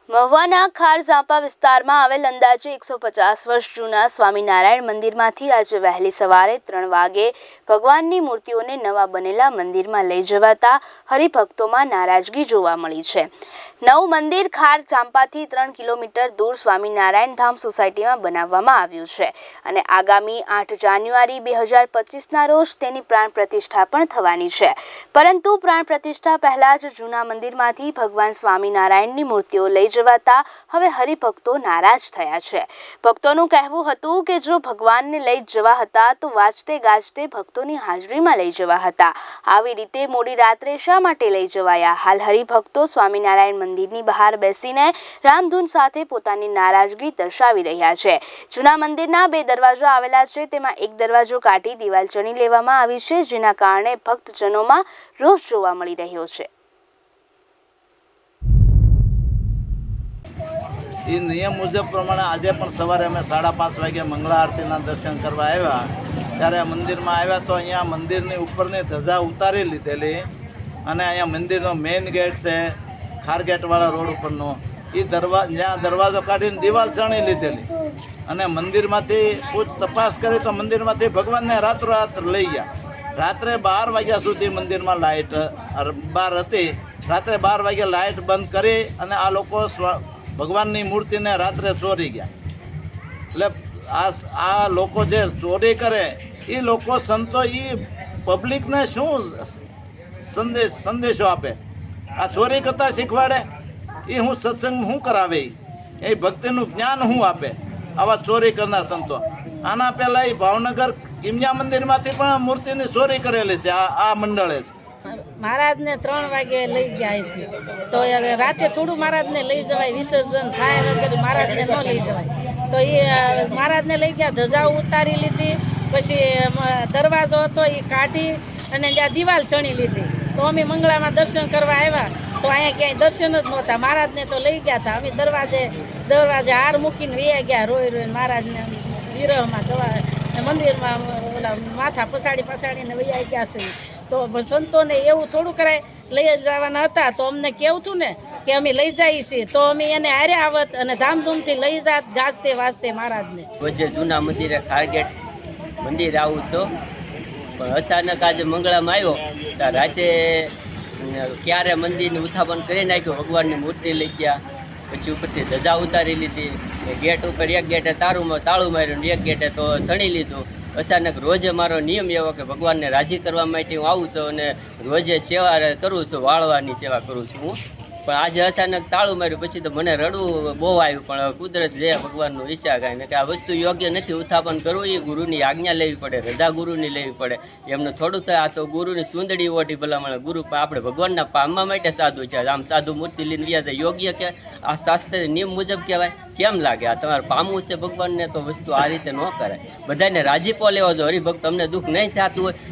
મહુવાના ખાર ઝાંપા વિસ્તારમાં આવેલ અંદાજે 150 વર્ષ જૂના સ્વામિનારાયણ મંદિરમાંથી આજે વહેલી સવારે 3 વાગે ભગવાનની મૂર્તિઓને નવા બનેલા મંદિરમાં લઈ જવાતા હરિભક્તોમાં નારાજગી જોવા મળી છે। નવું મંદિર ખાર ઝાંપાથી 3 કિલોમીટર દૂર સ્વામિનારાયણ ધામ સોસાયટીમાં બનાવવામાં આવ્યું છે અને આગામી 8 જાન્યુઆરી 2025ના રોજ તેની પ્રાણ પ્રતિષ્ઠા પણ થવાની છે, પરંતુ પ્રાણ પ્રતિષ્ઠા પહેલા જ જૂના મંદિરમાંથી ભગવાન સ્વામિનારાયણની મૂર્તિઓ લઈ જવાતા હવે હરિભક્તો નારાજ થયા છે। ભક્તોનું કહેવું હતું કે જો ભગવાનને લઈ જવા હતા તો વાજતે ગાજતે ભક્તોની હાજરીમાં લઈ જવા હતા, આવી રીતે મોડી રાત્રે શા માટે લઈ જવાયા। હાલ હરિભક્તો સ્વામિનારાયણ મંદિરની બહાર બેસીને રામધૂન સાથે પોતાની નારાજગી દર્શાવી રહ્યા છે। જૂના મંદિરના 2 દરવાજા આવેલા છે, તેમાં એક દરવાજો કાઢી દિવાલ ચણી લેવામાં આવી છે, જેના કારણે ભક્તજનોમાં રોષ જોવા મળી રહ્યો છે। એ નિયમ મુજબ પ્રમાણે આજે પણ સવારે અમે 5:30 વાગે મંગળા આરતીના દર્શન કરવા આવ્યા, ત્યારે મંદિરમાં આવ્યા તો અહીંયા મંદિરની ઉપરની ધજા ઉતારી લીધેલી અને અહીંયા મંદિરનો મેઇન ગેટ છે ખારગેટવાળા રોડ ઉપરનો, એ જ્યાં દરવાજો કાઢીને દિવાલ ચણી લીધેલી અને મંદિરમાંથી પૂછ તપાસ કરી તો મંદિરમાંથી ભગવાનને રાત્રોરાત લઈ ગયા। રાત્રે 12 વાગ્યા સુધી મંદિરમાં લાઇટ બહાર હતી, રાત્રે 12 વાગે લાઇટ બંધ કરી અને આ લોકો ભગવાનની મૂર્તિને રાત્રે ચોરી ગયા। એટલે આ લોકો જે ચોરી કરે એ લોકો સંતો એ પબ્લિકને શું સંદેશો આપે? આ ચોરી કરતા શીખવાડે? એ હું સત્સંગ શું કરાવે? એ ભક્તિનું જ્ઞાન શું આપે આવા ચોરી કરનાર સંતો? આના પહેલાં એ ભાવનગર કિમિયા મંદિરમાંથી પણ મૂર્તિની ચોરી કરેલી છે આ મંડળે જ। મહારાજને 3 વાગે લઈ ગયા છે તો રાતે થોડું મહારાજને લઈ જવાય, વિસર્જન થાય વગેરે મહારાજને ન લઈ જવાય તો એ મહારાજને લઈ ગયા, ધજાઓ ઉતારી લીધી, પછી દરવાજો હતો એ કાઢી અને જ્યાં દિવાલ ચણી લીધી। તો અમે મંગળામાં દર્શન કરવા આવ્યા તો અહીંયા ક્યાંય દર્શન જ નહોતા, મહારાજને તો લઈ ગયા હતા, અમે દરવાજે હાર મૂકીને વયા ગયા રોઈ મહારાજને વિરહમાં જવા મંદિરમાં ઓલા માથા પછાડીને વયા ગયા છે। તો સંતોને એવું થોડું કરાય, લઈ જવાના હતા તો અમને કહેવું હતું ને કે અમે લઈ જઈએ છીએ તો અમે એને હારે આવત અને ધામધૂમથી લઈ જાત ગાજતે વાજતે મહારાજને। વચ્ચે જૂના મંદિરે ખારગેટ મંદિર આવું છું, પણ અચાનક આજે મંગળામાં આવ્યો ત્યાં રાતે ક્યારે મંદિરનું ઉત્થાપન કરી નાખ્યું, ભગવાનની મૂર્તિ લઈ ગયા, પછી ઉપરથી ધજા ઉતારી લીધી, ગેટ ઉપર એક ગેટે તાળું માર્યું, એક ગેટે તો સણી લીધું। અચાનક રોજે મારો નિયમ એવો કે ભગવાનને રાજી કરવા માટે હું આવું છું અને રોજે સેવા કરું છું, વાળવાની સેવા કરું છું હું, પણ આજે અચાનક તાળું માર્યું પછી તો મને રડવું બહુ આવ્યું, પણ કુદરત જે ભગવાનનું ઈચ્છા કાંઈ કે આ વસ્તુ યોગ્ય નથી, ઉત્થાપન કરવું એ ગુરુની આજ્ઞા લેવી પડે, રજા ગુરુની લેવી પડે, એમને થોડું થાય આ તો ગુરુની સુંદડી ઓઢી ભલામણ ગુરુ આપણે ભગવાનના પામવા માટે સાધુ છે, આમ સાધુ મૂર્તિ લઈને વ્યા યોગ્ય કે આ શાસ્ત્ર નિયમ મુજબ કહેવાય? કેમ લાગે આ તમારે પામવું છે ભગવાનને તો વસ્તુ આ રીતે ન કરાય, બધાને રાજીપો લેવો જો હરિભક્ત તમને દુઃખ નહીં થતું હોય